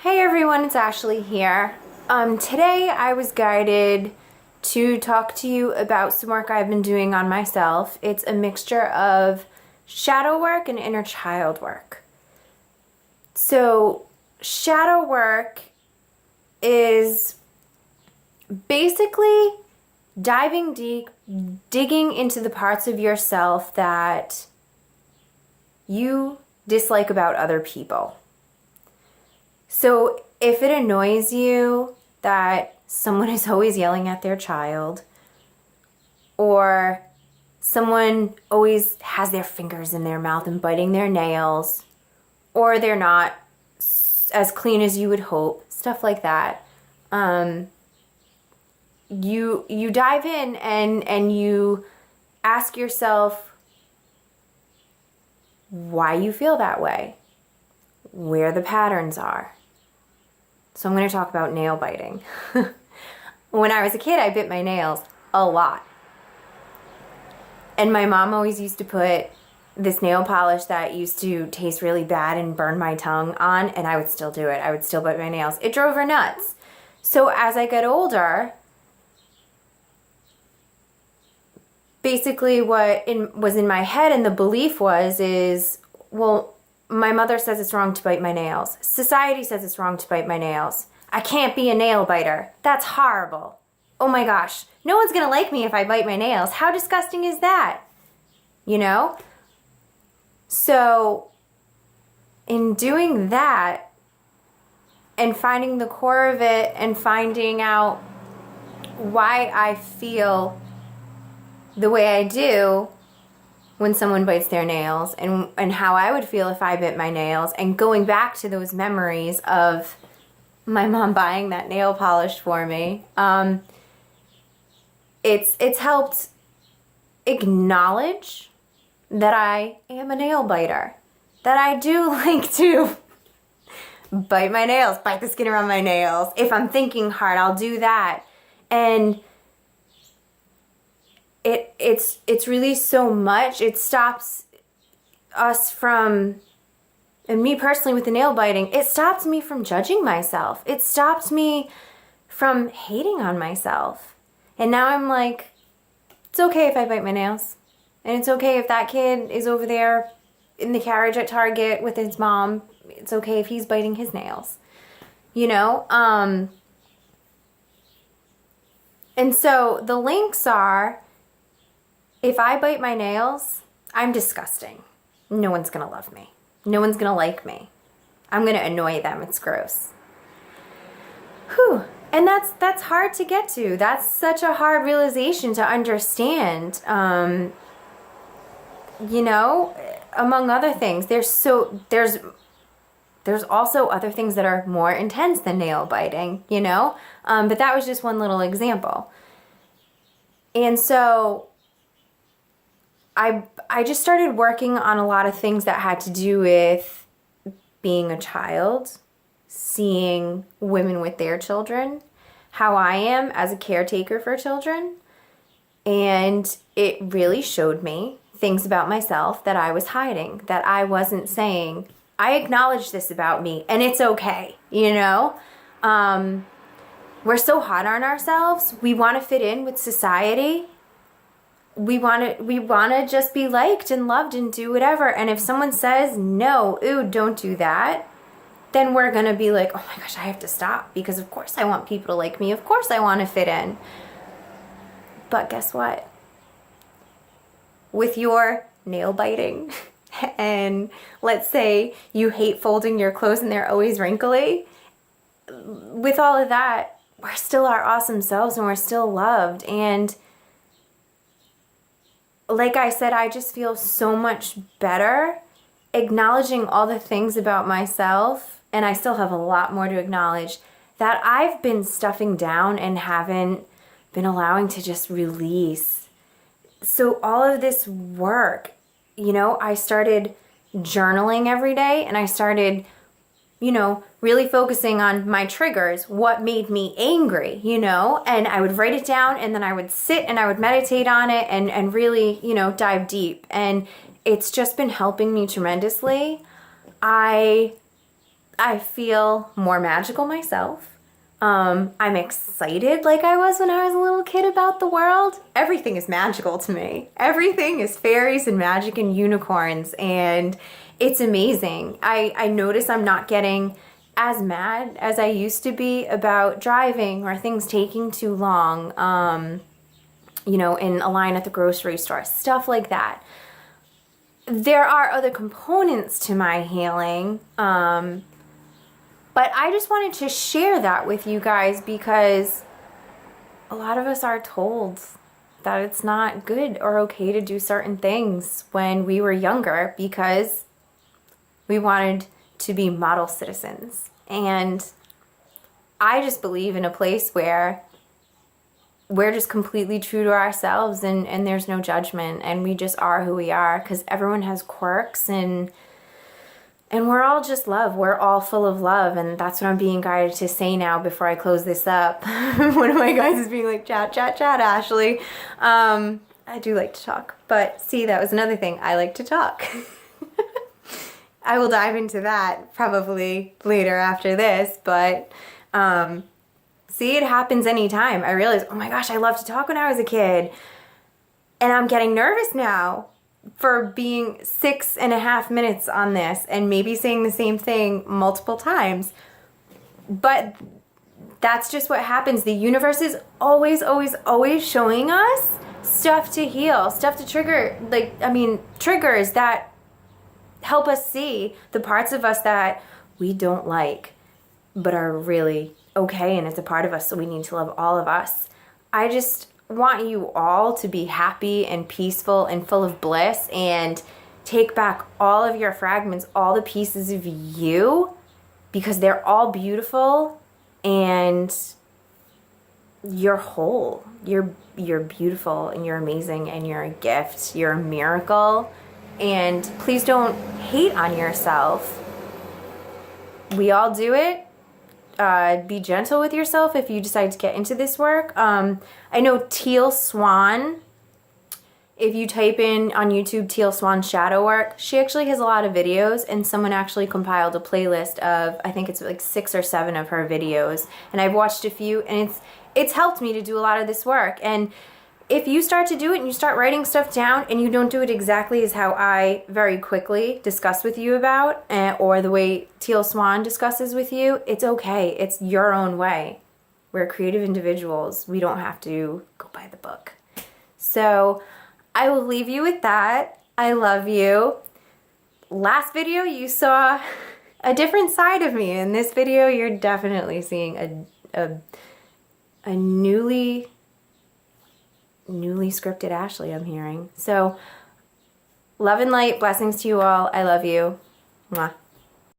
Hey everyone, it's Ashley here. Today I was guided to talk to you about some work I've been doing on myself. It's a mixture of shadow work and inner child work. So, shadow work is basically diving deep, digging into the parts of yourself that you dislike about other people. So if it annoys you that someone is always yelling at their child, or someone always has their fingers in their mouth and biting their nails, or they're not as clean as you would hope, stuff like that, you dive in and you ask yourself why you feel that way, where the patterns are. So I'm going to talk about nail biting. When I was a kid, I bit my nails a lot. And my mom always used to put this nail polish that used to taste really bad and burn my tongue on, and I would still do it. I would still bite my nails. It drove her nuts. So as I got older, basically what was in my head and the belief is, well, my mother says it's wrong to bite my nails. Society says it's wrong to bite my nails. I can't be a nail biter. That's horrible. Oh my gosh. No one's going to like me if I bite my nails. How disgusting is that? You know? So, in doing that and finding the core of it and finding out why I feel the way I do when someone bites their nails and how I would feel if I bit my nails, and going back to those memories of my mom buying that nail polish for me, it's helped acknowledge that I am a nail biter, that I do like to bite my nails, bite the skin around my nails. If I'm thinking hard, I'll do that. And it's really so much. It stops us from, and me personally with the nail biting, it stops me from judging myself. It stops me from hating on myself. And now I'm like, it's okay if I bite my nails. And it's okay if that kid is over there in the carriage at Target with his mom. It's okay if he's biting his nails. You know? And so the links are, if I bite my nails, I'm disgusting. No one's going to love me. No one's going to like me. I'm going to annoy them. It's gross. Whew. And that's hard to get to. That's such a hard realization to understand. You know, among other things, there's also other things that are more intense than nail biting, you know? But that was just one little example. And so I just started working on a lot of things that had to do with being a child, seeing women with their children, how I am as a caretaker for children. And it really showed me things about myself that I was hiding, that I wasn't saying. I acknowledge this about me, and it's okay, you know? We're so hard on ourselves. We want to fit in with society. We want to just be liked and loved and do whatever. And if someone says, no, ooh, don't do that, then we're going to be like, oh my gosh, I have to stop, because of course I want people to like me. Of course I want to fit in. But guess what? With your nail biting, and let's say you hate folding your clothes and they're always wrinkly, with all of that, we're still our awesome selves and we're still loved. And like I said, I just feel so much better acknowledging all the things about myself, and I still have a lot more to acknowledge, that I've been stuffing down and haven't been allowing to just release. So all of this work, you know, I started journaling every day, and I started, you know, really focusing on my triggers, what made me angry, you know, and I would write it down, and then I would sit and I would meditate on it and really, you know, dive deep. And it's just been helping me tremendously. I I feel more magical myself. I'm excited like I was when I was a little kid about the world. Everything is magical to me. Everything is fairies and magic and unicorns, and it's amazing. I notice I'm not getting as mad as I used to be about driving or things taking too long, in a line at the grocery store, stuff like that. There are other components to my healing, but I just wanted to share that with you guys because a lot of us are told that it's not good or okay to do certain things when we were younger because we wanted to be model citizens. And I just believe in a place where we're just completely true to ourselves and there's no judgment and we just are who we are because everyone has quirks and we're all just love. We're all full of love, and that's what I'm being guided to say now before I close this up. One of my guys is being like, chat, Ashley. I do like to talk, but see, that was another thing. I like to talk. I will dive into that probably later after this, but see, it happens anytime. I realize, oh my gosh, I loved to talk when I was a kid, and I'm getting nervous now for being 6.5 minutes on this and maybe saying the same thing multiple times. But that's just what happens. The universe is always, always, always showing us stuff to heal, stuff to trigger, triggers that help us see the parts of us that we don't like, but are really okay, and it's a part of us, so we need to love all of us. I just want you all to be happy and peaceful and full of bliss and take back all of your fragments, all the pieces of you, because they're all beautiful and you're whole. You're beautiful and you're amazing and you're a gift. You're a miracle. And please don't hate on yourself. We all do it. Be gentle with yourself if you decide to get into this work. I know Teal Swan, if you type in on YouTube Teal Swan shadow work, she actually has a lot of videos, and someone actually compiled a playlist of, I think it's like 6 or 7 of her videos, and I've watched a few, and it's helped me to do a lot of this work. And if you start to do it and you start writing stuff down and you don't do it exactly as how I very quickly discuss with you about, or the way Teal Swan discusses with you, it's okay. It's your own way. We're creative individuals. We don't have to go by the book. So I will leave you with that. I love you. Last video, you saw a different side of me. In this video, you're definitely seeing a newly scripted Ashley, I'm hearing. So love and light, blessings to you all. I love you. Mwah.